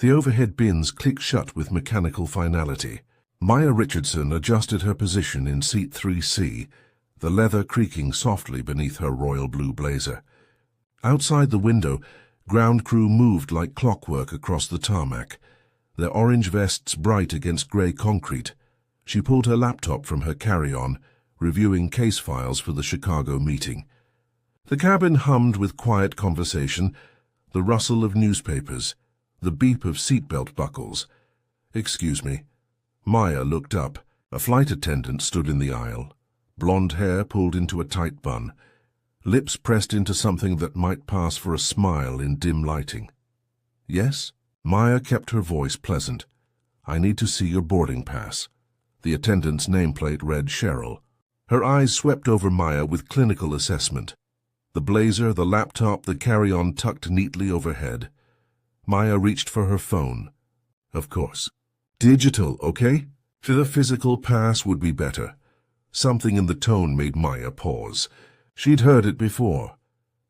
The overhead bins clicked shut with mechanical finality. Maya Richardson adjusted her position in seat 3C, the leather creaking softly beneath her royal blue blazer. Outside the window, ground crew moved like clockwork across the tarmac, their orange vests bright against grey concrete. She pulled her laptop from her carry-on, reviewing case files for the Chicago meeting. The cabin hummed with quiet conversation, the rustle of newspapers, the beep of seatbelt buckles. "Excuse me." Maya looked up. A flight attendant stood in the aisle, blonde hair pulled into a tight bun, lips pressed into something that might pass for a smile in dim lighting. "Yes?" Maya kept her voice pleasant. "I need to see your boarding pass." The attendant's nameplate read Cheryl. Her eyes swept over Maya with clinical assessment. The blazer, the laptop, the carry-on tucked neatly overhead. Maya reached for her phone. Of course. "Digital, okay?" The physical pass would be better. Something in the tone made Maya pause. She'd heard it before.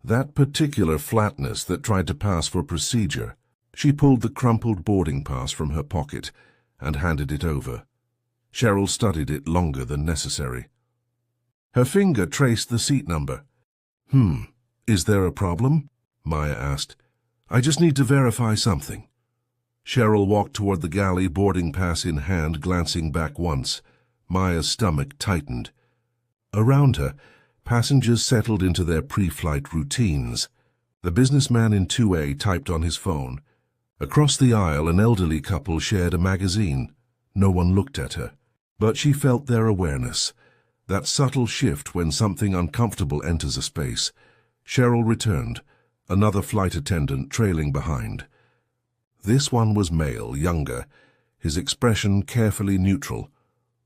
That particular flatness that tried to pass for procedure. She pulled the crumpled boarding pass from her pocket and handed it over. Cheryl studied it longer than necessary. Her finger traced the seat number. Is there a problem?" Maya asked. "I just need to verify something." Cheryl walked toward the galley, boarding pass in hand, glancing back once. Maya's stomach tightened. Around her, passengers settled into their pre-flight routines. The businessman in 2A typed on his phone. Across the aisle, an elderly couple shared a magazine. No one looked at her, but she felt their awareness. That subtle shift when something uncomfortable enters a space. Cheryl returned, another flight attendant trailing behind. This one was male, younger, his expression carefully neutral.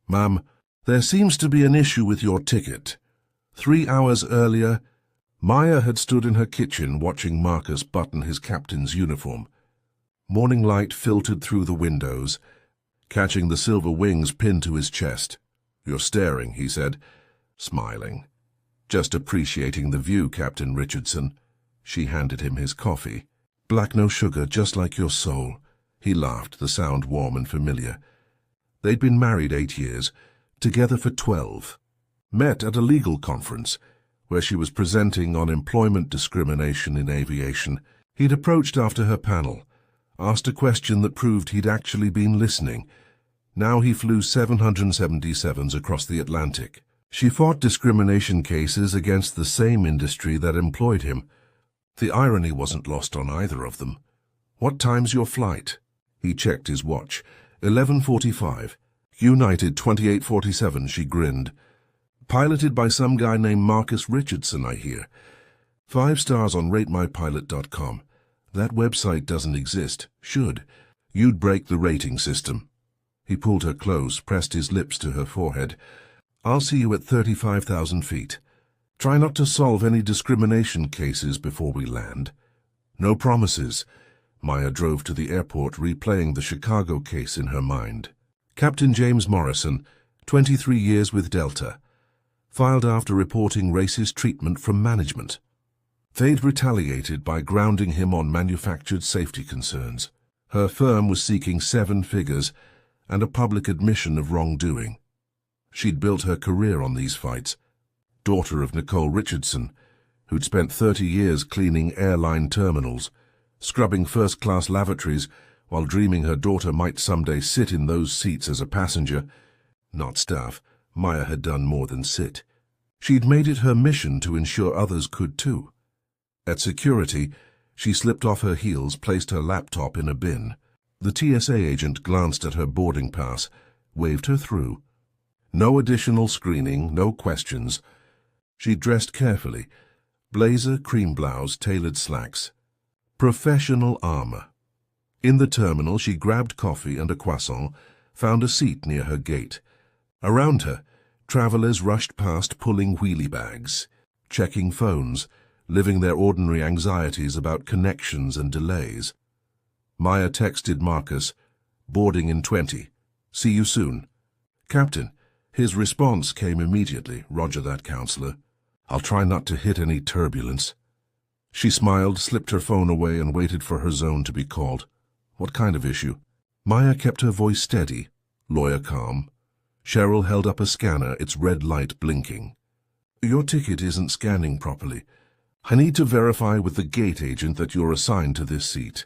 "Ma'am, there seems to be an issue with your ticket. 3 hours earlier..." Maya had stood in her kitchen watching Marcus button his captain's uniform. Morning light filtered through the windows, catching the silver wings pinned to his chest. "You're staring," he said, smiling. "Just appreciating the view, Captain Richardson." She handed him his coffee. "Black, no sugar, just like your soul." He laughed, the sound warm and familiar. They'd been married 8 years, together for 12. Met at a legal conference, where she was presenting on employment discrimination in aviation. He'd approached after her panel, asked a question that proved he'd actually been listening. Now he flew 777s across the Atlantic. She fought discrimination cases against the same industry that employed him. The irony wasn't lost on either of them. "What time's your flight?" He checked his watch. 11:45. United 2847, she grinned. "Piloted by some guy named Marcus Richardson, I hear. 5 stars on ratemypilot.com. That website doesn't exist. Should. You'd break the rating system." He pulled her close, pressed his lips to her forehead. "I'll see you at 35,000 feet. Try not to solve any discrimination cases before we land." "No promises." Maya drove to the airport, replaying the Chicago case in her mind. Captain James Morrison, 23 years with Delta. Filed after reporting racist treatment from management. They'd retaliated by grounding him on manufactured safety concerns. Her firm was seeking 7 figures and a public admission of wrongdoing. She'd built her career on these fights. Daughter of Nicole Richardson, who'd spent 30 years cleaning airline terminals, scrubbing first-class lavatories while dreaming her daughter might someday sit in those seats as a passenger. Not staff. Maya had done more than sit. She'd made it her mission to ensure others could too. At security, she slipped off her heels, placed her laptop in a bin. The TSA agent glanced at her boarding pass, waved her through. No additional screening, no questions. She dressed carefully. Blazer, cream blouse, tailored slacks. Professional armor. In the terminal, she grabbed coffee and a croissant, found a seat near her gate. Around her, travelers rushed past pulling wheelie bags, checking phones, living their ordinary anxieties about connections and delays. Maya texted Marcus, "Boarding in 20. See you soon." "Captain." His response came immediately. "Roger that, counselor. I'll try not to hit any turbulence." She smiled, slipped her phone away, and waited for her zone to be called. What kind of issue? Maya kept her voice steady, lawyer calm. Cheryl held up a scanner, its red light blinking. Your ticket isn't scanning properly. I need to verify with the gate agent that you're assigned to this seat.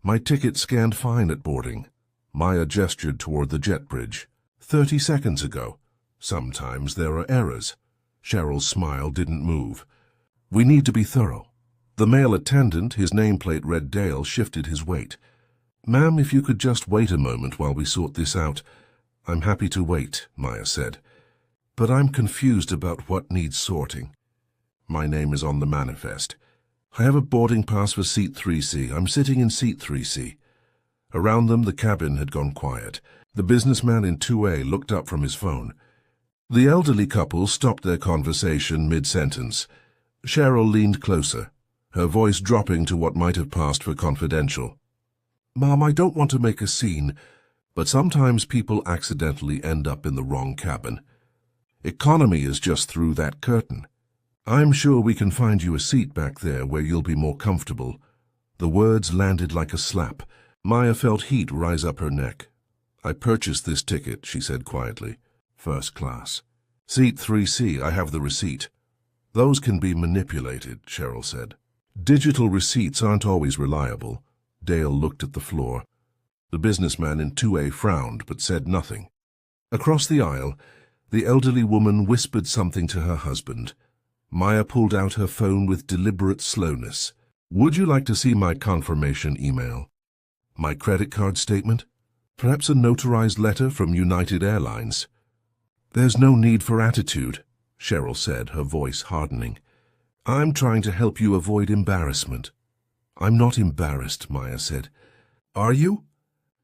My ticket scanned fine at boarding. Maya gestured toward the jet bridge. 30 seconds ago. Sometimes there are errors. Cheryl's smile didn't move. We need to be thorough. The male attendant, his nameplate read Dale, shifted his weight. Ma'am, if you could just wait a moment while we sort this out. I'm happy to wait, Maya said. But I'm confused about what needs sorting. My name is on the manifest. I have a boarding pass for seat 3C. I'm sitting in seat 3C. Around them, the cabin had gone quiet. The businessman in 2A looked up from his phone. The elderly couple stopped their conversation mid-sentence. Cheryl leaned closer, her voice dropping to what might have passed for confidential. Mom, I don't want to make a scene, but sometimes people accidentally end up in the wrong cabin. Economy is just through that curtain. I'm sure we can find you a seat back there where you'll be more comfortable. The words landed like a slap. Maya felt heat rise up her neck. I purchased this ticket, she said quietly. First class. Seat 3C, I have the receipt. Those can be manipulated, Cheryl said. Digital receipts aren't always reliable. Dale looked at the floor. The businessman in 2A frowned but said nothing. Across the aisle, the elderly woman whispered something to her husband. Maya pulled out her phone with deliberate slowness. Would you like to see my confirmation email? My credit card statement? Perhaps a notarized letter from United Airlines? There's no need for attitude, Cheryl said, her voice hardening. I'm trying to help you avoid embarrassment. I'm not embarrassed, Maya said. Are you?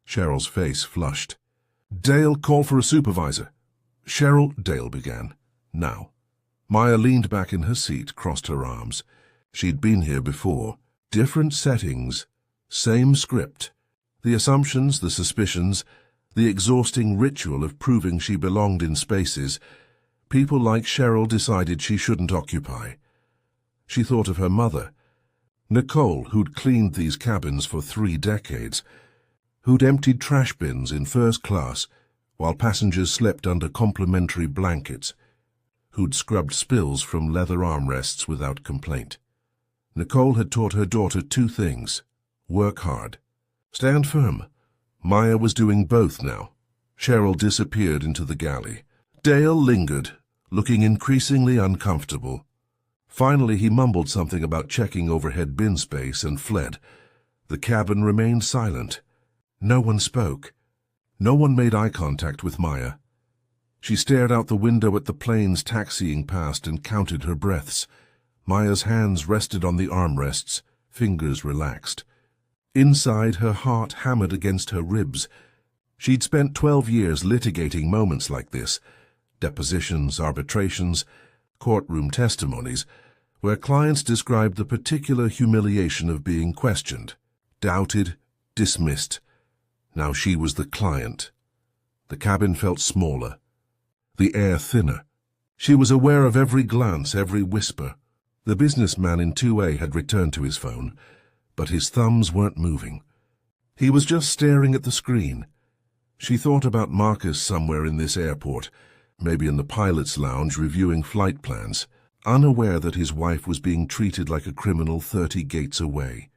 Cheryl's face flushed. Dale, call for a supervisor. Cheryl, Dale began. Now. Maya leaned back in her seat, crossed her arms. She'd been here before. Different settings. Same script. The assumptions, the suspicions, the exhausting ritual of proving she belonged in spaces people like Cheryl decided she shouldn't occupy. She thought of her mother, Nicole, who'd cleaned these cabins for 3 decades, who'd emptied trash bins in first class while passengers slept under complimentary blankets, who'd scrubbed spills from leather armrests without complaint. Nicole had taught her daughter 2 things. Work hard. Stand firm. Maya was doing both now. Cheryl disappeared into the galley. Dale lingered, looking increasingly uncomfortable. Finally, he mumbled something about checking overhead bin space and fled. The cabin remained silent. No one spoke. No one made eye contact with Maya. She stared out the window at the planes taxiing past and counted her breaths. Maya's hands rested on the armrests, fingers relaxed. Inside, her heart hammered against her ribs. She'd spent 12 years litigating moments like this, depositions, arbitrations, courtroom testimonies, where clients described the particular humiliation of being questioned, doubted, dismissed. Now she was the client. The cabin felt smaller, the air thinner. She was aware of every glance, every whisper. The businessman in 2A had returned to his phone, but his thumbs weren't moving. He was just staring at the screen. She thought about Marcus somewhere in this airport, maybe in the pilot's lounge reviewing flight plans, unaware that his wife was being treated like a criminal 30 gates away.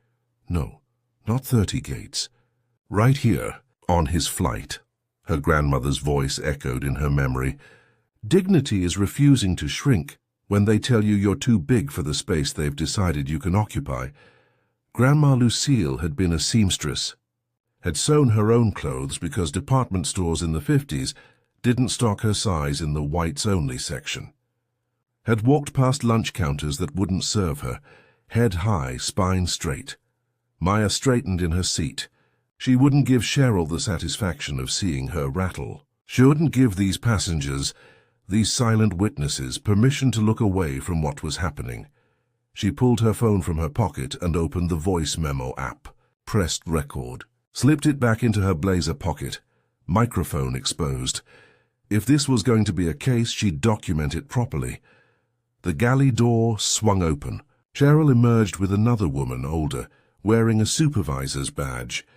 No, not 30 gates. Right here, on his flight. Her grandmother's voice echoed in her memory. Dignity is refusing to shrink when they tell you you're too big for the space they've decided you can occupy. Grandma Lucille had been a seamstress, had sewn her own clothes because department stores in the 50s didn't stock her size in the whites-only section. Had walked past lunch counters that wouldn't serve her, head high, spine straight. Maya straightened in her seat. She wouldn't give Cheryl the satisfaction of seeing her rattle. She wouldn't give these passengers, these silent witnesses, permission to look away from what was happening. She pulled her phone from her pocket and opened the voice memo app, pressed record, slipped it back into her blazer pocket, microphone exposed. If this was going to be a case, she'd document it properly. The galley door swung open. Cheryl emerged with another woman, older, wearing a supervisor's badge.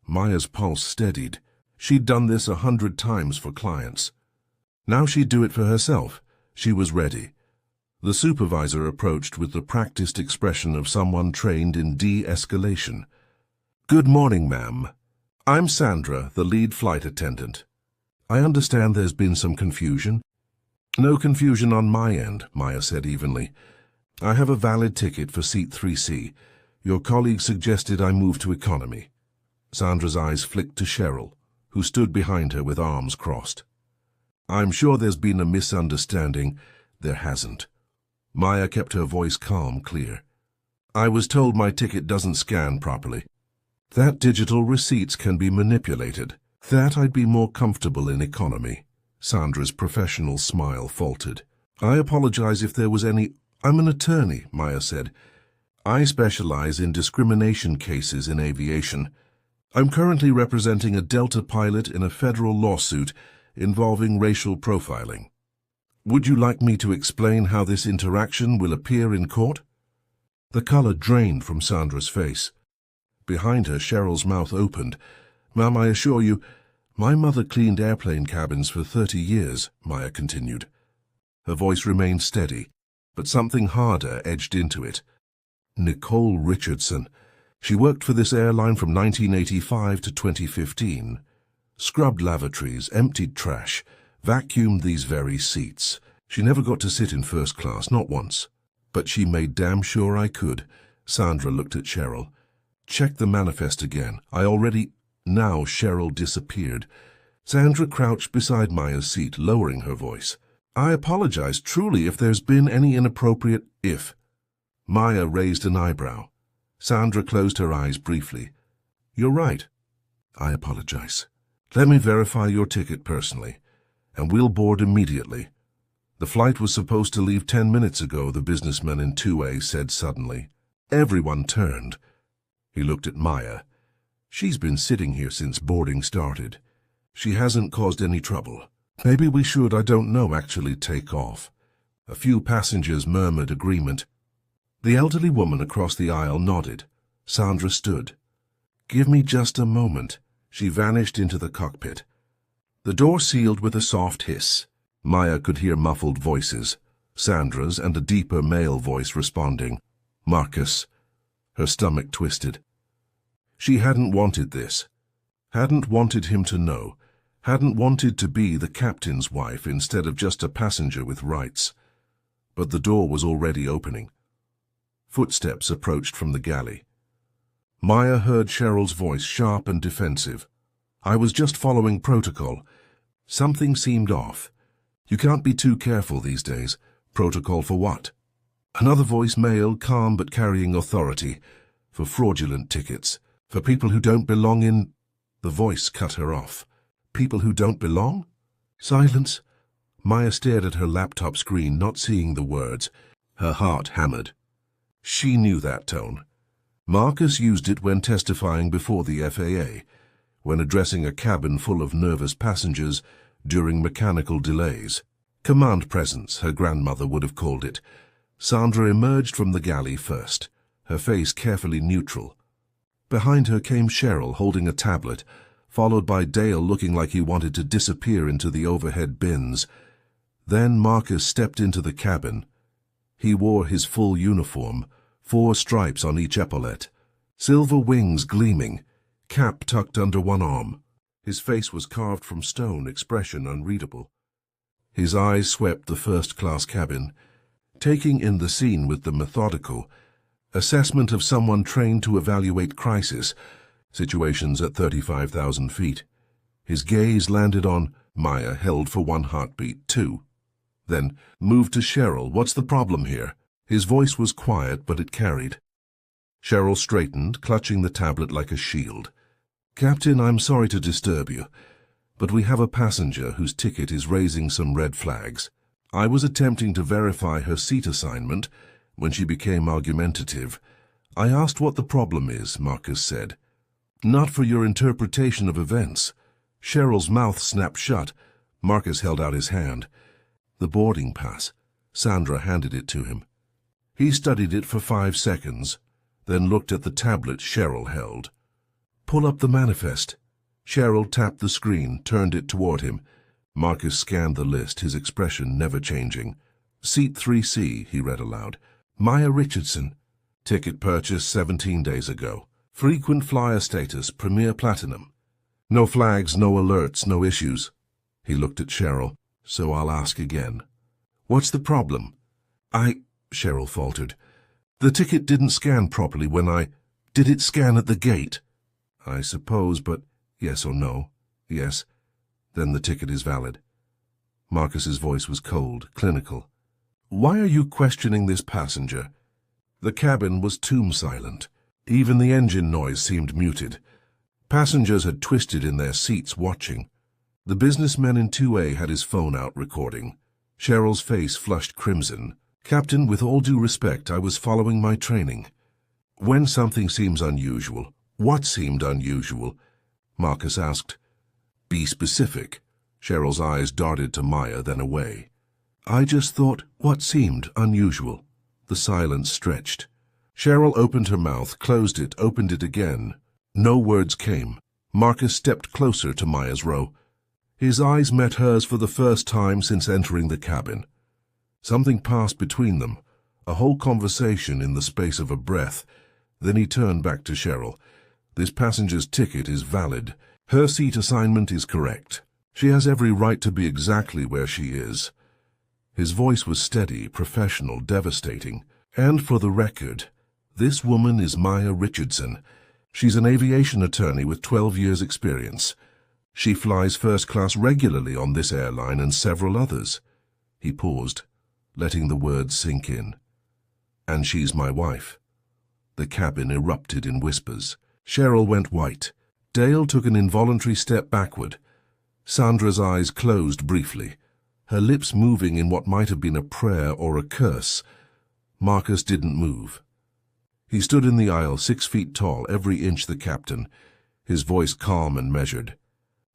Maya's pulse steadied. She'd done this 100 times for clients. Now she'd do it for herself. She was ready. The supervisor approached with the practiced expression of someone trained in de-escalation. "Good morning, ma'am. I'm Sandra, the lead flight attendant. I understand there's been some confusion." "No confusion on my end," Maya said evenly. "I have a valid ticket for seat 3C. Your colleague suggested I move to economy." Sandra's eyes flicked to Cheryl, who stood behind her with arms crossed. "I'm sure there's been a misunderstanding." "There hasn't." Maya kept her voice calm, clear. "I was told my ticket doesn't scan properly. That digital receipts can be manipulated. That I'd be more comfortable in economy." Sandra's professional smile faltered. "I apologize if there was any—" "I'm an attorney," Maya said. "I specialize in discrimination cases in aviation. I'm currently representing a Delta pilot in a federal lawsuit involving racial profiling. Would you like me to explain how this interaction will appear in court?" The color drained from Sandra's face. Behind her, Cheryl's mouth opened. "Ma'am, I assure you—" "My mother cleaned airplane cabins for 30 years, Maya continued. Her voice remained steady, but something harder edged into it. "Nicole Richardson. She worked for this airline from 1985 to 2015. Scrubbed lavatories, emptied trash, vacuumed these very seats. She never got to sit in first class, not once. But she made damn sure I could." Sandra looked at Cheryl. "Check the manifest again. I already—" Now Cheryl disappeared. Sandra crouched beside Maya's seat, lowering her voice. "I apologize truly if there's been any inappropriate— if—" Maya raised an eyebrow. Sandra closed her eyes briefly. "You're right. I apologize. Let me verify your ticket personally, and we'll board immediately." "The flight was supposed to leave 10 minutes ago," the businessman in 2A said suddenly. Everyone turned. He looked at Maya. "She's been sitting here since boarding started. She hasn't caused any trouble. Maybe we should, I don't know, actually take off." A few passengers murmured agreement. The elderly woman across the aisle nodded. Sandra stood. "Give me just a moment." She vanished into the cockpit. The door sealed with a soft hiss. Maya could hear muffled voices, Sandra's and a deeper male voice responding. "Marcus." Her stomach twisted. She hadn't wanted this. Hadn't wanted him to know. Hadn't wanted to be the captain's wife instead of just a passenger with rights. But the door was already opening. Footsteps approached from the galley. Maya heard Cheryl's voice, sharp and defensive. "I was just following protocol." Something seemed off. "You can't be too careful these days." "Protocol for what?" Another voice, male, calm but carrying authority. "For fraudulent tickets. For people who don't belong in—" The voice cut her off. "People who don't belong?" Silence. Maya stared at her laptop screen, not seeing the words. Her heart hammered. She knew that tone. Marcus used it when testifying before the FAA, when addressing a cabin full of nervous passengers during mechanical delays. Command presence, her grandmother would have called it. Sandra emerged from the galley first, her face carefully neutral. Behind her came Cheryl holding a tablet, followed by Dale looking like he wanted to disappear into the overhead bins. Then Marcus stepped into the cabin. He wore his full uniform, 4 stripes on each epaulette, silver wings gleaming, cap tucked under one arm. His face was carved from stone, expression unreadable. His eyes swept the first-class cabin, taking in the scene with the methodical assessment of someone trained to evaluate crisis situations at 35,000 feet. His gaze landed on Maya, held for 1 heartbeat, 2. Then moved to Cheryl. "What's the problem here?" His voice was quiet, but it carried. Cheryl straightened, clutching the tablet like a shield. "Captain, I'm sorry to disturb you, but we have a passenger whose ticket is raising some red flags. I was attempting to verify her seat assignment when she became argumentative. I asked what the problem is," Marcus said. "Not for your interpretation of events." Cheryl's mouth snapped shut. Marcus held out his hand. "The boarding pass." Sandra handed it to him. He studied it for 5 seconds, then looked at the tablet Cheryl held. Pull up the manifest. Cheryl tapped the screen, turned it toward him. Marcus scanned the list, his expression never changing. Seat 3C, he read aloud. Maya Richardson. Ticket purchased 17 days ago. Frequent flyer status, Premier Platinum. No flags, no alerts, no issues. He looked at Cheryl. So I'll ask again. What's the problem? Cheryl faltered. The ticket didn't scan properly when Did it scan at the gate? I suppose, but yes or no? Yes. Then the ticket is valid. Marcus's voice was cold, clinical. Why are you questioning this passenger? The cabin was tomb silent. Even the engine noise seemed muted. Passengers had twisted in their seats watching. The businessman in 2A had his phone out recording. Cheryl's face flushed crimson. Captain, with all due respect, I was following my training. When something seems unusual, what seemed unusual? Marcus asked. Be specific. Cheryl's eyes darted to Maya, then away. I just thought, what seemed unusual? The silence stretched. Cheryl opened her mouth, closed it, opened it again. No words came. Marcus stepped closer to Maya's row. His eyes met hers for the first time since entering the cabin. Something passed between them, a whole conversation in the space of a breath. Then he turned back to Cheryl. This passenger's ticket is valid. Her seat assignment is correct. She has every right to be exactly where she is. His voice was steady, professional, devastating. And for the record, this woman is Maya Richardson. She's an aviation attorney with 12 years' experience. She flies first class regularly on this airline and several others. He paused, letting the words sink in. And she's my wife. The cabin erupted in whispers. Cheryl went white. Dale took an involuntary step backward. Sandra's eyes closed briefly, her lips moving in what might have been a prayer or a curse. Marcus didn't move. He stood in the aisle, 6 feet tall, every inch the captain, his voice calm and measured.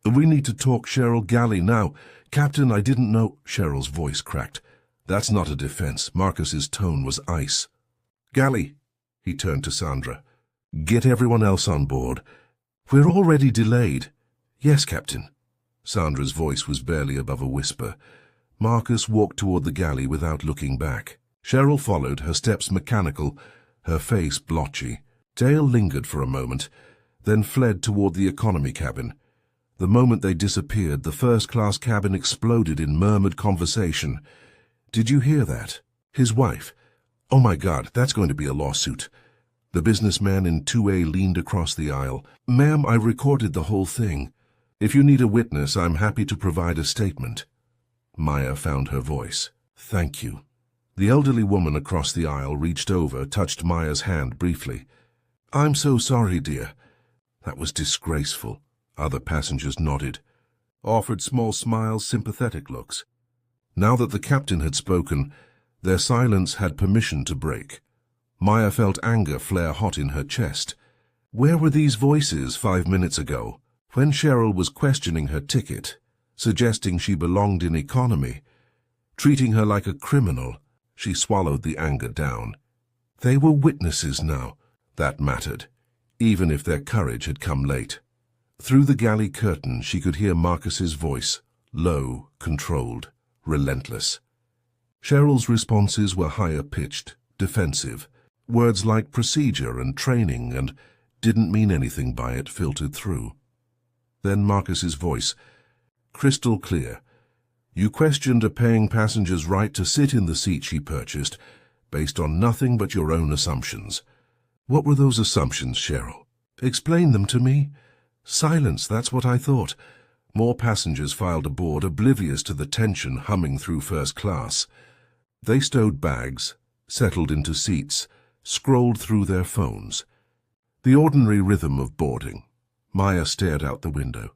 We need to talk, Cheryl. Galley now. Captain, I didn't know. Cheryl's voice cracked. That's not a defense. Marcus's tone was ice. Galley. He turned to Sandra. Get everyone else on board. We're already delayed. Yes, Captain. Sandra's voice was barely above a whisper. Marcus walked toward the galley without looking back. Cheryl followed, her steps mechanical, her face blotchy. Dale lingered for a moment, then fled toward the economy cabin. The moment they disappeared, the first-class cabin exploded in murmured conversation. Did you hear that? His wife. Oh my God, that's going to be a lawsuit. The businessman in 2A leaned across the aisle. Ma'am, I recorded the whole thing. If you need a witness, I'm happy to provide a statement. Maya found her voice. Thank you. The elderly woman across the aisle reached over, touched Maya's hand briefly. I'm so sorry, dear. That was disgraceful. Other passengers nodded, offered small smiles, sympathetic looks. Now that the captain had spoken, their silence had permission to break. Maya felt anger flare hot in her chest. Where were these voices 5 minutes ago, when Cheryl was questioning her ticket, suggesting she belonged in economy, treating her like a criminal? She swallowed the anger down. They were witnesses now. That mattered, even if their courage had come late. Through the galley curtain she could hear Marcus's voice, low, controlled, relentless. Cheryl's responses were higher-pitched, defensive. Words like procedure and training and didn't mean anything by it filtered through. Then Marcus's voice, crystal clear. You questioned a paying passenger's right to sit in the seat she purchased, based on nothing but your own assumptions. What were those assumptions, Cheryl? Explain them to me. Silence, that's what I thought. More passengers filed aboard, oblivious to the tension humming through first class. They stowed bags, settled into seats, scrolled through their phones. The ordinary rhythm of boarding. Maya stared out the window.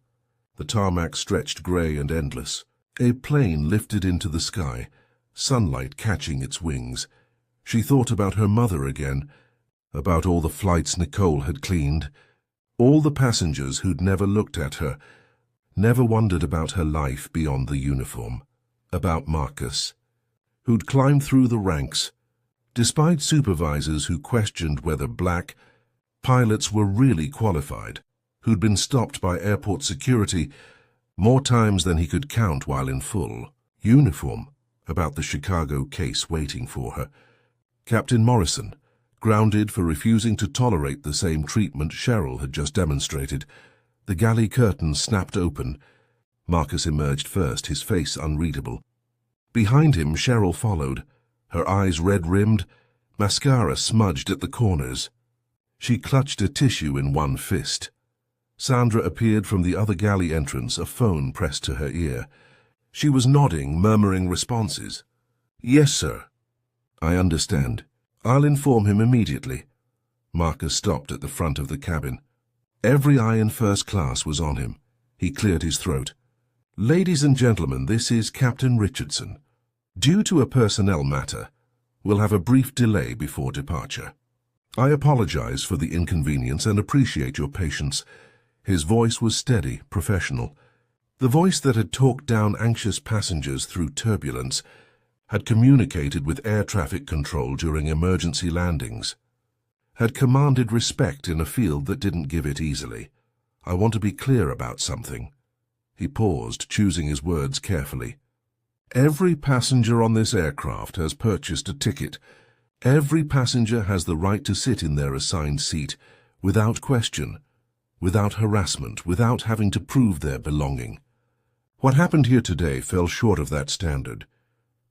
The tarmac stretched grey and endless. A plane lifted into the sky, sunlight catching its wings. She thought about her mother again, about all the flights Nicole had cleaned, all the passengers who'd never looked at her, never wondered about her life beyond the uniform, about Marcus, who'd climbed through the ranks. Despite supervisors who questioned whether black pilots were really qualified, who'd been stopped by airport security more times than he could count while in full uniform, about the Chicago case waiting for her. Captain Morrison, grounded for refusing to tolerate the same treatment Cheryl had just demonstrated. The galley curtain snapped open. Marcus emerged first, his face unreadable. Behind him, Cheryl followed, her eyes red-rimmed, mascara smudged at the corners. She clutched a tissue in one fist. Sandra appeared from the other galley entrance, a phone pressed to her ear. She was nodding, murmuring responses. "Yes, sir." "I understand. I'll inform him immediately." Marcus stopped at the front of the cabin. Every eye in first class was on him. He cleared his throat. "Ladies and gentlemen, this is Captain Richardson. Due to a personnel matter, we'll have a brief delay before departure. I apologize for the inconvenience and appreciate your patience." His voice was steady, professional. The voice that had talked down anxious passengers through turbulence, had communicated with air traffic control during emergency landings, had commanded respect in a field that didn't give it easily. "I want to be clear about something." He paused, choosing his words carefully. "Every passenger on this aircraft has purchased a ticket. Every passenger has the right to sit in their assigned seat, without question, without harassment, without having to prove their belonging. What happened here today fell short of that standard."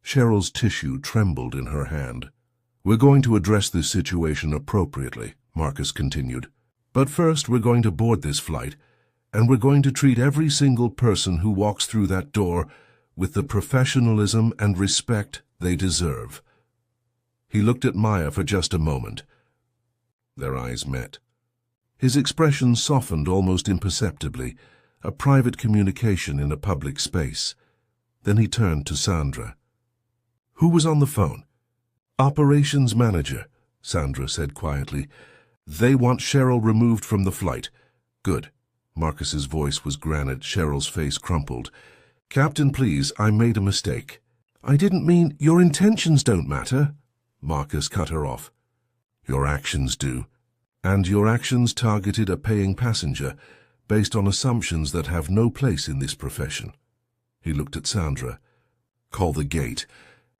Cheryl's tissue trembled in her hand. "We're going to address this situation appropriately," Marcus continued. "But first we're going to board this flight, and we're going to treat every single person who walks through that door with the professionalism and respect they deserve." He looked at Maya for just a moment. Their eyes met. His expression softened almost imperceptibly, a private communication in a public space. Then he turned to Sandra. "Who was on the phone?" "Operations manager," Sandra said quietly. "They want Cheryl removed from the flight." "Good." Marcus's voice was granite, Cheryl's face crumpled. "Captain, please, I made a mistake." "I didn't mean your intentions don't matter." Marcus cut her off. "Your actions do. And your actions targeted a paying passenger, based on assumptions that have no place in this profession." He looked at Sandra. "Call the gate.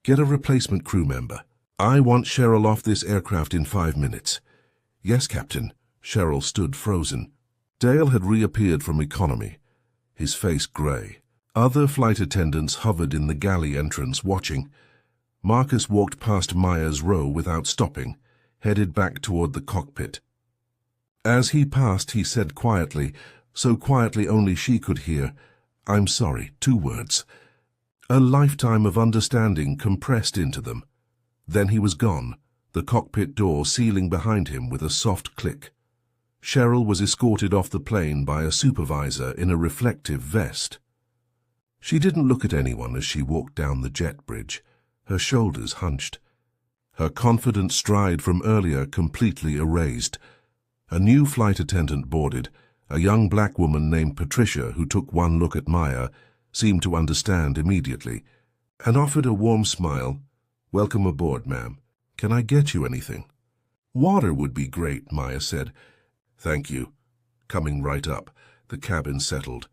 Get a replacement crew member. I want Cheryl off this aircraft in 5 minutes." "Yes, Captain." Cheryl stood frozen. Dale had reappeared from economy, his face grey. Other flight attendants hovered in the galley entrance, watching. Marcus walked past Maya's row without stopping, headed back toward the cockpit. As he passed, he said quietly, so quietly only she could hear, "I'm sorry," 2 words. A lifetime of understanding compressed into them. Then he was gone, the cockpit door sealing behind him with a soft click. Cheryl was escorted off the plane by a supervisor in a reflective vest. She didn't look at anyone as she walked down the jet bridge, her shoulders hunched. Her confident stride from earlier completely erased. A new flight attendant boarded, a young black woman named Patricia, who took one look at Maya, seemed to understand immediately, and offered a warm smile. "Welcome aboard, ma'am. Can I get you anything?" "Water would be great," Maya said. "Thank you." Coming right up, the cabin settled.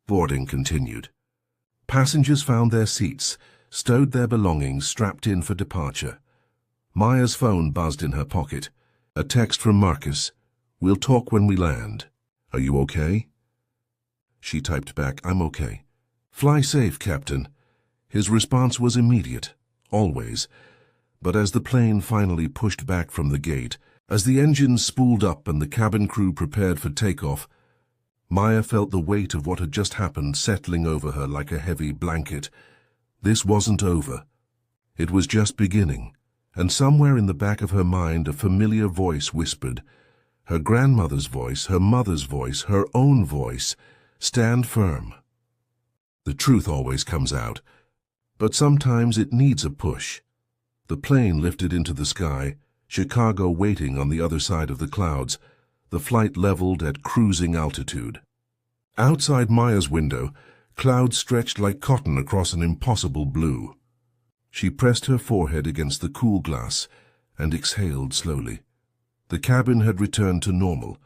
Boarding continued. Passengers found their seats, stowed their belongings, strapped in for departure. Maya's phone buzzed in her pocket. A text from Marcus. "We'll talk when we land. Are you okay?" She typed back, "I'm okay." "Fly safe, Captain." His response was immediate, always. But as the plane finally pushed back from the gate, as the engines spooled up and the cabin crew prepared for takeoff, Maya felt the weight of what had just happened settling over her like a heavy blanket. This wasn't over. It was just beginning, and somewhere in the back of her mind a familiar voice whispered, her grandmother's voice, her mother's voice, her own voice, "Stand firm." The truth always comes out, but sometimes it needs a push. The plane lifted into the sky, Chicago waiting on the other side of the clouds, the flight leveled at cruising altitude. Outside Maya's window, clouds stretched like cotton across an impossible blue. She pressed her forehead against the cool glass and exhaled slowly. The cabin had returned to normal.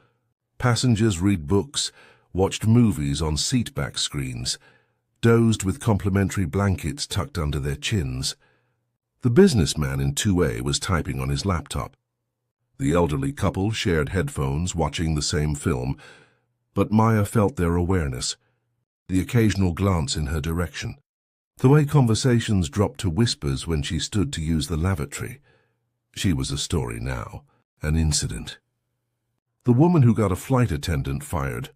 Passengers read books, watched movies on seatback screens, dozed with complimentary blankets tucked under their chins. The businessman in 2A was typing on his laptop. The elderly couple shared headphones, watching the same film, but Maya felt their awareness, the occasional glance in her direction, the way conversations dropped to whispers when she stood to use the lavatory. She was a story now, an incident. The woman who got a flight attendant fired.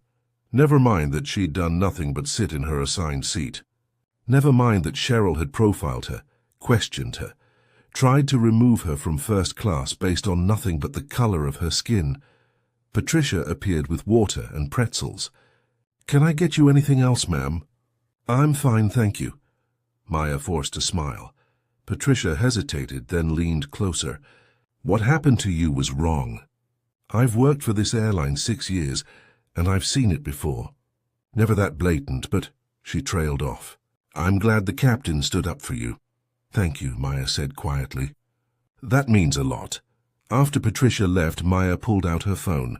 Never mind that she'd done nothing but sit in her assigned seat. Never mind that Cheryl had profiled her, questioned her, tried to remove her from first class based on nothing but the color of her skin. Patricia appeared with water and pretzels. "Can I get you anything else, ma'am?" "I'm fine, thank you." Maya forced a smile. Patricia hesitated, then leaned closer. "What happened to you was wrong. I've worked for this airline 6 years, and I've seen it before. Never that blatant, but—" She trailed off. "I'm glad the captain stood up for you." "Thank you," Maya said quietly. "That means a lot." After Patricia left, Maya pulled out her phone.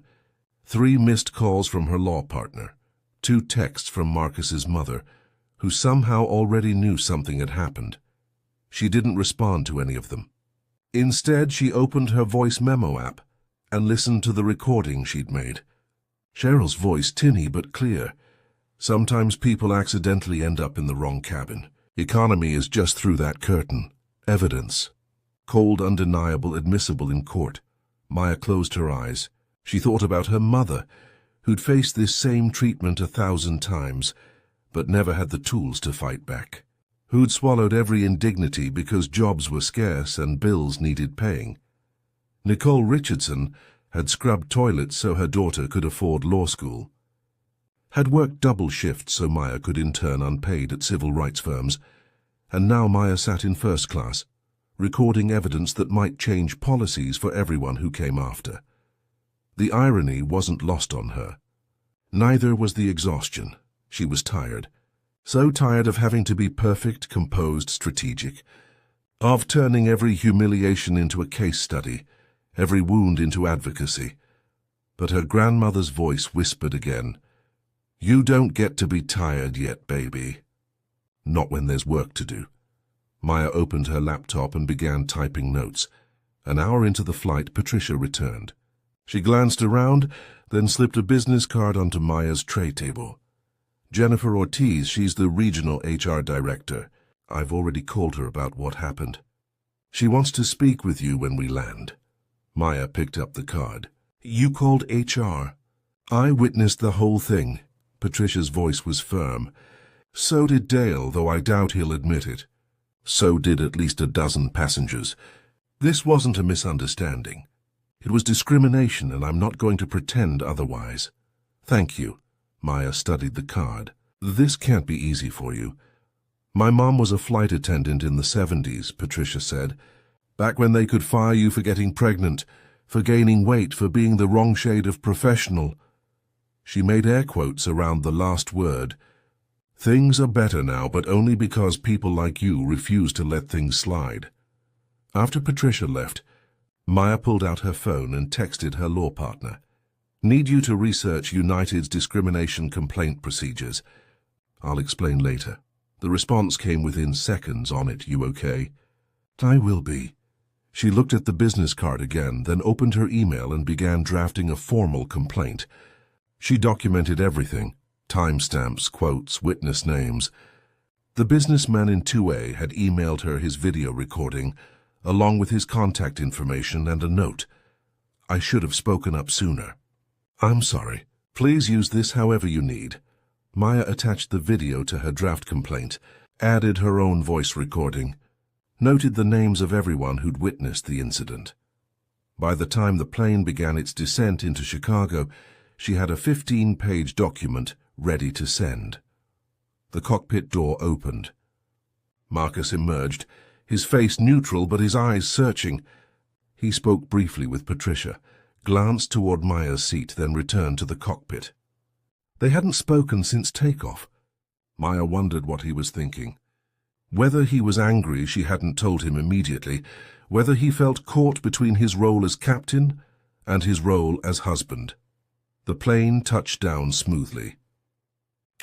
3 missed calls from her law partner. 2 texts from Marcus's mother, who somehow already knew something had happened. She didn't respond to any of them. Instead, she opened her voice memo app and listened to the recording she'd made. Cheryl's voice, tinny but clear. "Sometimes people accidentally end up in the wrong cabin. Economy is just through that curtain. Evidence. Cold, undeniable, admissible in court." Maya closed her eyes. She thought about her mother, who'd faced this same treatment 1,000 times, but never had the tools to fight back. Who'd swallowed every indignity because jobs were scarce and bills needed paying. Nicole Richardson had scrubbed toilets so her daughter could afford law school. Had worked double shifts so Maya could intern unpaid at civil rights firms, and now Maya sat in first class, recording evidence that might change policies for everyone who came after. The irony wasn't lost on her. Neither was the exhaustion. She was tired. So tired of having to be perfect, composed, strategic. Of turning every humiliation into a case study, every wound into advocacy. But her grandmother's voice whispered again, "You don't get to be tired yet, baby." Not when there's work to do. Maya opened her laptop and began typing notes. An hour into the flight, Patricia returned. She glanced around, then slipped a business card onto Maya's tray table. "Jennifer Ortiz, she's the regional HR director. I've already called her about what happened. She wants to speak with you when we land." Maya picked up the card. "You called HR?" "I witnessed the whole thing." Patricia's voice was firm. "So did Dale, though I doubt he'll admit it. So did at least a dozen passengers. This wasn't a misunderstanding. It was discrimination, and I'm not going to pretend otherwise." "Thank you." Maya studied the card. "This can't be easy for you." "My mom was a flight attendant in the 70s, Patricia said. "Back when they could fire you for getting pregnant, for gaining weight, for being the wrong shade of professional." She made air quotes around the last word. "Things are better now, but only because people like you refuse to let things slide." After Patricia left, Maya pulled out her phone and texted her law partner. "Need you to research United's discrimination complaint procedures. I'll explain later." The response came within seconds. "On it, you okay?" "I will be." She looked at the business card again, then opened her email and began drafting a formal complaint. She documented everything: timestamps, quotes, witness names. The businessman in 2A had emailed her his video recording, along with his contact information and a note. "I should have spoken up sooner. I'm sorry. Please use this however you need." Maya attached the video to her draft complaint, added her own voice recording, noted the names of everyone who'd witnessed the incident. By the time the plane began its descent into Chicago, she had a 15-page document ready to send. The cockpit door opened. Marcus emerged, his face neutral but his eyes searching. He spoke briefly with Patricia, glanced toward Maya's seat, then returned to the cockpit. They hadn't spoken since takeoff. Maya wondered what he was thinking. Whether he was angry she hadn't told him immediately, whether he felt caught between his role as captain and his role as husband. The plane touched down smoothly.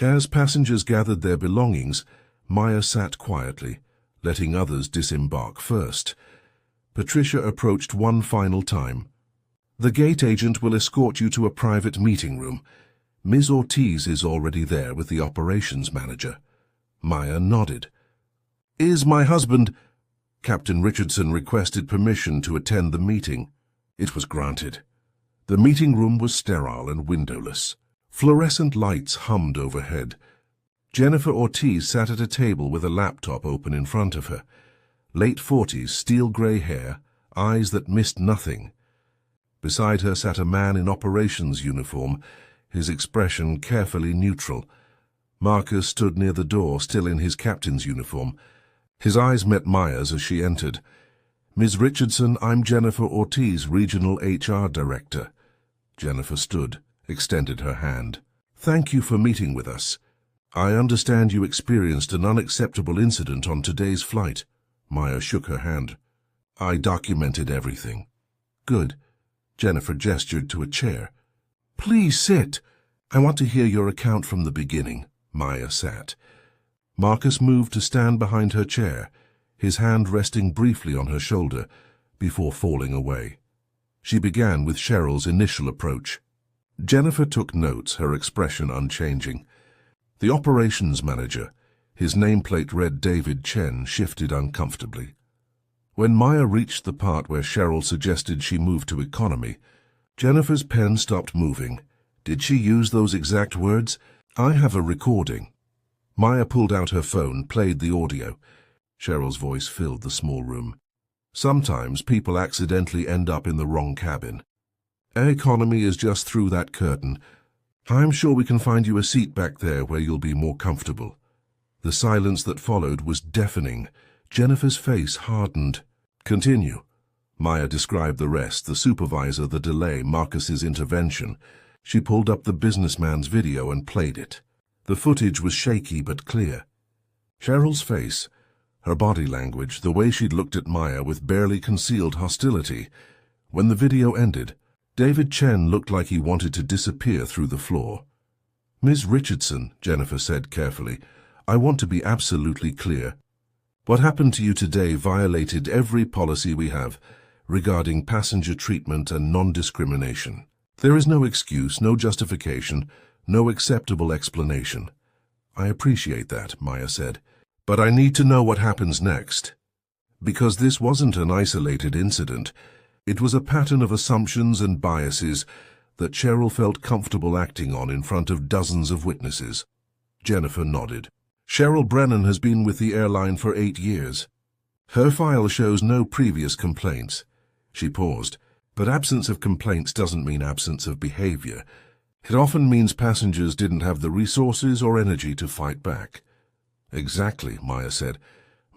As passengers gathered their belongings, Maya sat quietly, letting others disembark first. Patricia approached one final time. "The gate agent will escort you to a private meeting room. Ms. Ortiz is already there with the operations manager." Maya nodded. "Is my husband—" Captain Richardson requested permission to attend the meeting. It was granted. The meeting room was sterile and windowless. Fluorescent lights hummed overhead. Jennifer Ortiz sat at a table with a laptop open in front of her. Late 40s, steel-gray hair, eyes that missed nothing. Beside her sat a man in operations uniform, his expression carefully neutral. Marcus stood near the door, still in his captain's uniform. His eyes met Maya's as she entered. "Ms. Richardson, I'm Jennifer Ortiz, Regional HR Director." Jennifer stood, extended her hand. "Thank you for meeting with us. I understand you experienced an unacceptable incident on today's flight." Maya shook her hand. "I documented everything." "Good." Jennifer gestured to a chair. "Please sit. I want to hear your account from the beginning." Maya sat. Marcus moved to stand behind her chair, his hand resting briefly on her shoulder before falling away. She began with Cheryl's initial approach. Jennifer took notes, her expression unchanging. The operations manager, his nameplate read David Chen, shifted uncomfortably. When Maya reached the part where Cheryl suggested she move to economy, Jennifer's pen stopped moving. Did she use those exact words? "I have a recording." Maya pulled out her phone, played the audio. Cheryl's voice filled the small room. "Sometimes people accidentally end up in the wrong cabin. Economy is just through that curtain. I'm sure we can find you a seat back there where you'll be more comfortable." The silence that followed was deafening. Jennifer's face hardened. "Continue." Maya described the rest, the supervisor, the delay, Marcus's intervention. She pulled up the businessman's video and played it. The footage was shaky but clear. Cheryl's face, her body language, the way she'd looked at Maya with barely concealed hostility. When the video ended, David Chen looked like he wanted to disappear through the floor. "Ms. Richardson," Jennifer said carefully, "I want to be absolutely clear. What happened to you today violated every policy we have regarding passenger treatment and non-discrimination. There is no excuse, no justification, no acceptable explanation." "I appreciate that," Maya said, "but I need to know what happens next. Because this wasn't an isolated incident. It was a pattern of assumptions and biases that Cheryl felt comfortable acting on in front of dozens of witnesses." Jennifer nodded. "Cheryl Brennan has been with the airline for 8 years. Her file shows no previous complaints." She paused. "But absence of complaints doesn't mean absence of behavior. It often means passengers didn't have the resources or energy to fight back." "Exactly," Maya said.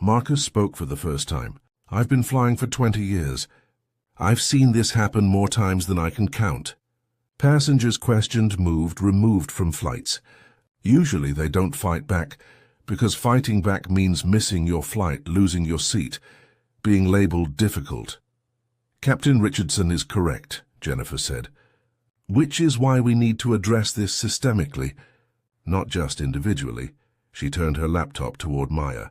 Marcus spoke for the first time. "I've been flying for 20 years. I've seen this happen more times than I can count. Passengers questioned, moved, removed from flights. Usually they don't fight back, because fighting back means missing your flight, losing your seat, being labeled difficult." "Captain Richardson is correct," Jennifer said. "Which is why we need to address this systemically, not just individually." She turned her laptop toward Maya.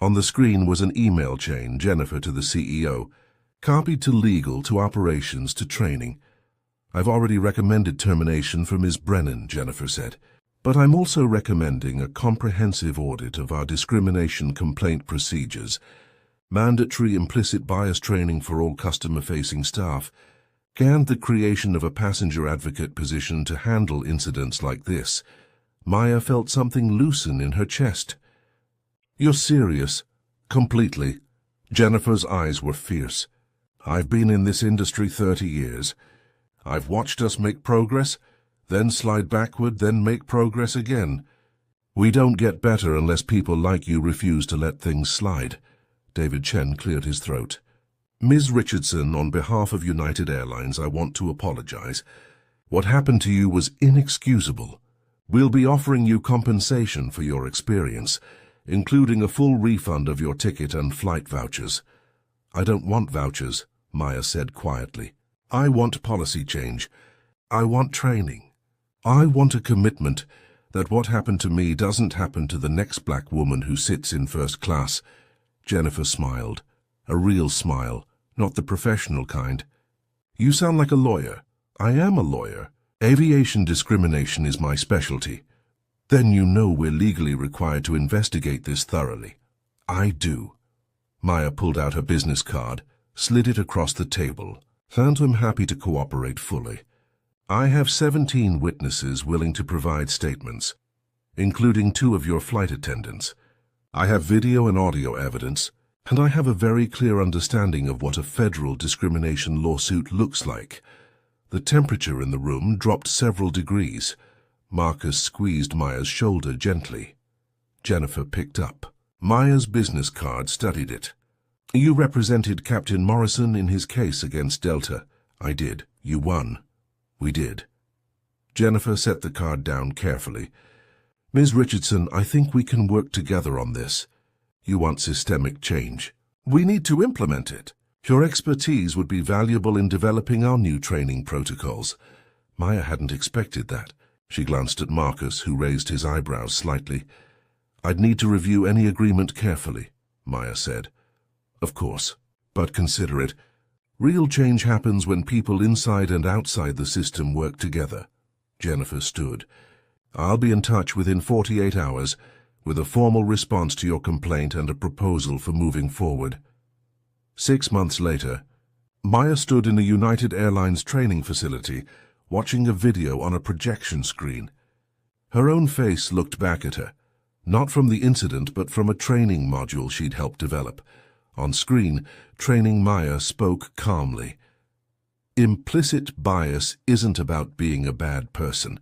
On the screen was an email chain, Jennifer to the CEO, copied to legal, to operations, to training. "I've already recommended termination for Ms. Brennan," Jennifer said. "But I'm also recommending a comprehensive audit of our discrimination complaint procedures, mandatory implicit bias training for all customer-facing staff, and the creation of a passenger advocate position to handle incidents like this." Maya felt something loosen in her chest. "You're serious?" "Completely." Jennifer's eyes were fierce. "I've been in this industry 30 years. I've watched us make progress, then slide backward, then make progress again. We don't get better unless people like you refuse to let things slide." David Chen cleared his throat. "Ms. Richardson, on behalf of United Airlines, I want to apologize. What happened to you was inexcusable. We'll be offering you compensation for your experience, including a full refund of your ticket and flight vouchers." "I don't want vouchers," Maya said quietly. "I want policy change. I want training. I want a commitment that what happened to me doesn't happen to the next black woman who sits in first class. Jennifer smiled. A real smile, not the professional kind. You sound like a lawyer. I am a lawyer. Aviation discrimination is my specialty. Then you know we're legally required to investigate this thoroughly. I do. Maya pulled out her business card, slid it across the table. I'm happy to cooperate fully. I have 17 witnesses willing to provide statements, including 2 of your flight attendants. I have video and audio evidence, and I have a very clear understanding of what a federal discrimination lawsuit looks like. The temperature in the room dropped several degrees. Marcus squeezed Maya's shoulder gently. Jennifer picked up. Maya's business card studied it. You represented Captain Morrison in his case against Delta. I did. You won. We did. Jennifer set the card down carefully. Ms. Richardson, I think we can work together on this. You want systemic change. We need to implement it. Your expertise would be valuable in developing our new training protocols. Maya hadn't expected that. She glanced at Marcus, who raised his eyebrows slightly. I'd need to review any agreement carefully, Maya said. Of course, but consider it. Real change happens when people inside and outside the system work together. Jennifer stood. I'll be in touch within 48 hours with a formal response to your complaint and a proposal for moving forward. 6 months later, Maya stood in a United Airlines training facility, watching a video on a projection screen. Her own face looked back at her, not from the incident but from a training module she'd helped develop. On screen, training Maya spoke calmly. Implicit bias isn't about being a bad person.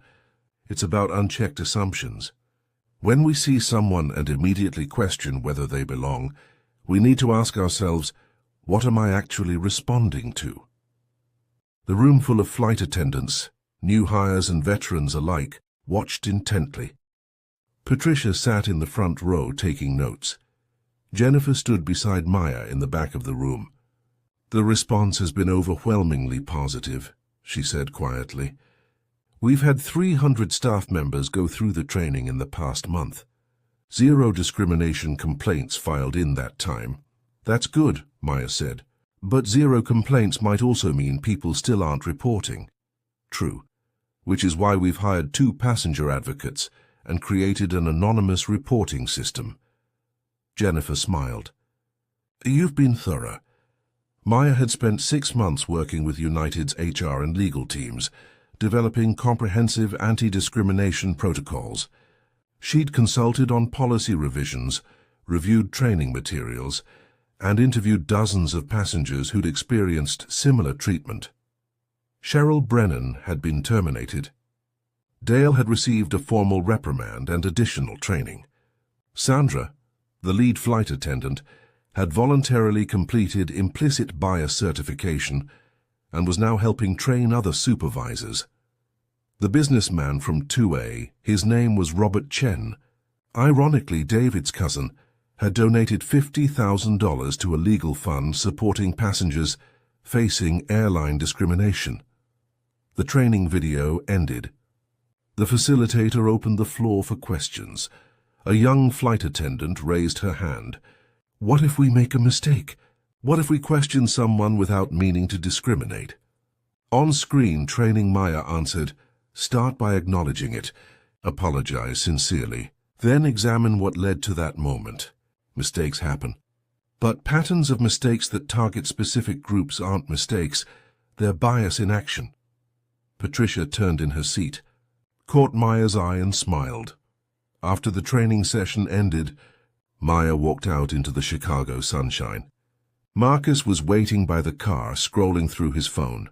It's about unchecked assumptions. When we see someone and immediately question whether they belong, we need to ask ourselves, what am I actually responding to? The room full of flight attendants, new hires and veterans alike, watched intently. Patricia sat in the front row taking notes. Jennifer stood beside Maya in the back of the room. The response has been overwhelmingly positive, she said quietly. We've had 300 staff members go through the training in the past month. 0 discrimination complaints filed in that time. That's good, Maya said. But 0 complaints might also mean people still aren't reporting. True. Which is why we've hired 2 passenger advocates and created an anonymous reporting system. Jennifer smiled. You've been thorough. Maya had spent 6 months working with United's HR and legal teams, developing comprehensive anti-discrimination protocols. She'd consulted on policy revisions, reviewed training materials, and interviewed dozens of passengers who'd experienced similar treatment. Cheryl Brennan had been terminated. Dale had received a formal reprimand and additional training. Sandra, the lead flight attendant, had voluntarily completed implicit bias certification and was now helping train other supervisors. The businessman from 2A, his name was Robert Chen. Ironically, David's cousin, had donated $50,000 to a legal fund supporting passengers facing airline discrimination. The training video ended. The facilitator opened the floor for questions. A young flight attendant raised her hand. What if we make a mistake? What if we question someone without meaning to discriminate? On screen, training Maya answered, start by acknowledging it, apologize sincerely, then examine what led to that moment. Mistakes happen. But patterns of mistakes that target specific groups aren't mistakes, they're bias in action. Patricia turned in her seat, caught Maya's eye and smiled. After the training session ended, Maya walked out into the Chicago sunshine. Marcus was waiting by the car, scrolling through his phone.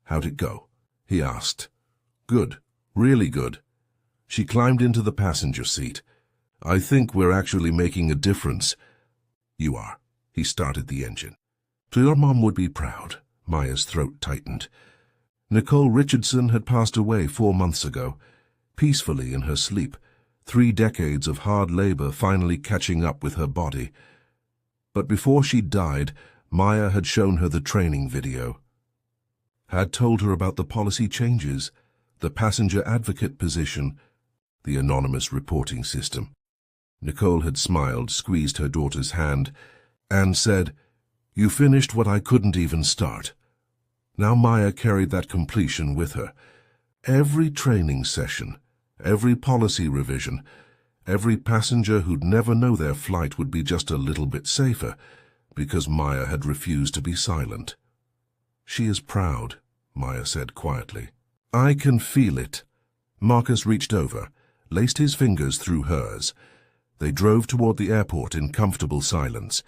How'd it go? He asked. Good. Really good. She climbed into the passenger seat. I think we're actually making a difference. You are. He started the engine. Your mom would be proud. Maya's throat tightened. Nicole Richardson had passed away 4 months ago, peacefully in her sleep, 3 decades of hard labor finally catching up with her body. But before she died, Maya had shown her the training video. had told her about the policy changes, the passenger advocate position, the anonymous reporting system. Nicole had smiled, squeezed her daughter's hand, and said, "You finished what I couldn't even start." Now Maya carried that completion with her. Every training session, every policy revision, every passenger who'd never know their flight would be just a little bit safer, because Maya had refused to be silent. "She is proud," Maya said quietly. "I can feel it." Marcus reached over, laced his fingers through hers. They drove toward the airport in comfortable silence,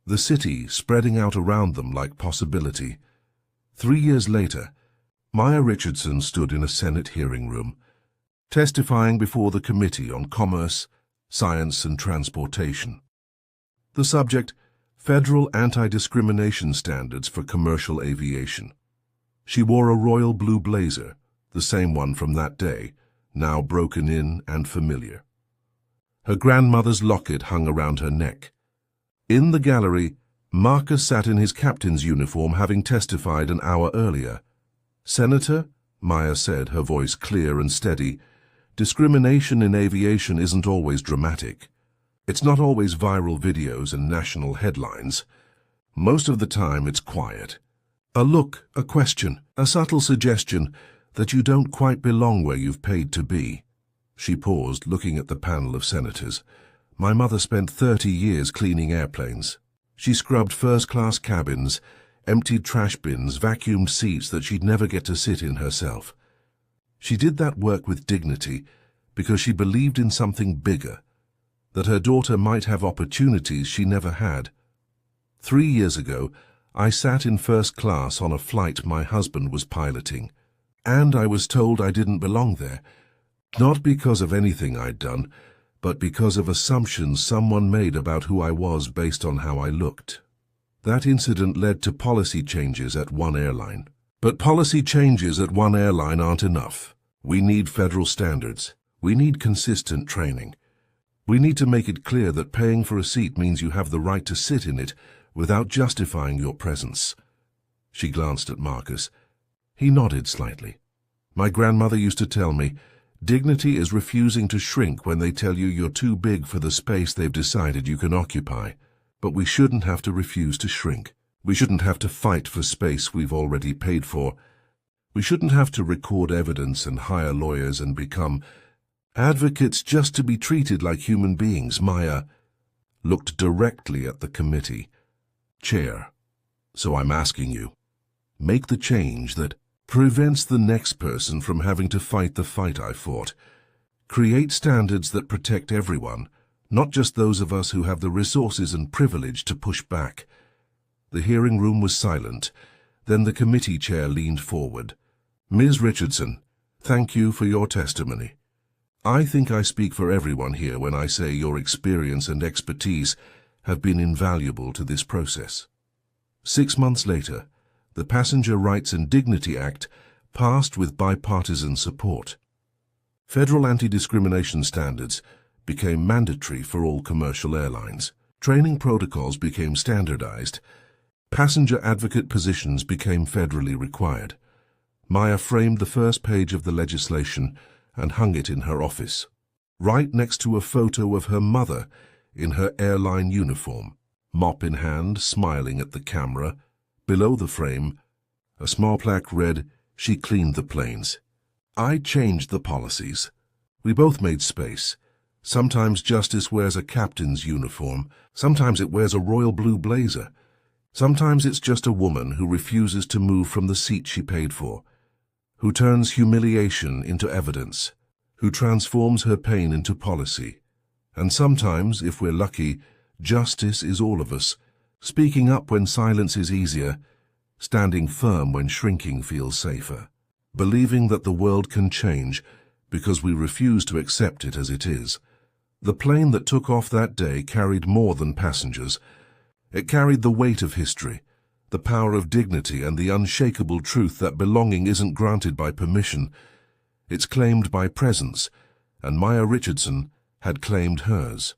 the city spreading out around them like possibility. 3 years later, Maya Richardson stood in a Senate hearing room, testifying before the Committee on Commerce, Science and Transportation. The subject, Federal Anti-Discrimination Standards for Commercial Aviation. She wore a royal blue blazer, the same one from that day, now broken in and familiar. Her grandmother's locket hung around her neck. In the gallery, Marcus sat in his captain's uniform, having testified an hour earlier. "Senator," Maya said, her voice clear and steady, "discrimination in aviation isn't always dramatic. It's not always viral videos and national headlines. Most of the time it's quiet. A look, a question, a subtle suggestion that you don't quite belong where you've paid to be." She paused, looking at the panel of senators. "My mother spent 30 years cleaning airplanes. She scrubbed first-class cabins, emptied trash bins, vacuumed seats that she'd never get to sit in herself. She did that work with dignity because she believed in something bigger, that her daughter might have opportunities she never had. 3 years ago, I sat in first class on a flight my husband was piloting, and I was told I didn't belong there, not because of anything I'd done, but because of assumptions someone made about who I was based on how I looked. That incident led to policy changes at one airline. But policy changes at one airline aren't enough. We need federal standards. We need consistent training. We need to make it clear that paying for a seat means you have the right to sit in it without justifying your presence." She glanced at Marcus. He nodded slightly. "My grandmother used to tell me, dignity is refusing to shrink when they tell you you're too big for the space they've decided you can occupy. But we shouldn't have to refuse to shrink. We shouldn't have to fight for space we've already paid for. We shouldn't have to record evidence and hire lawyers and become advocates just to be treated like human beings." Maya looked directly at the committee. "Chair, so I'm asking you, make the change that prevents the next person from having to fight the fight I fought. Create standards that protect everyone, not just those of us who have the resources and privilege to push back." The hearing room was silent. Then the committee chair leaned forward. "Ms. Richardson, thank you for your testimony. I think I speak for everyone here when I say your experience and expertise have been invaluable to this process." 6 months later, the Passenger Rights and Dignity Act passed with bipartisan support. Federal anti-discrimination standards became mandatory for all commercial airlines. Training protocols became standardized. Passenger advocate positions became federally required. Maya framed the first page of the legislation and hung it in her office, right next to a photo of her mother in her airline uniform, mop in hand, smiling at the camera. Below the frame, a small plaque read, "She cleaned the planes." I changed the policies. We both made space. Sometimes justice wears a captain's uniform. Sometimes it wears a royal blue blazer. Sometimes it's just a woman who refuses to move from the seat she paid for, who turns humiliation into evidence, who transforms her pain into policy. And sometimes, if we're lucky, justice is all of us, speaking up when silence is easier, standing firm when shrinking feels safer, believing that the world can change because we refuse to accept it as it is. The plane that took off that day carried more than passengers. It carried the weight of history, the power of dignity, and the unshakable truth that belonging isn't granted by permission. It's claimed by presence, and Maya Richardson had claimed hers.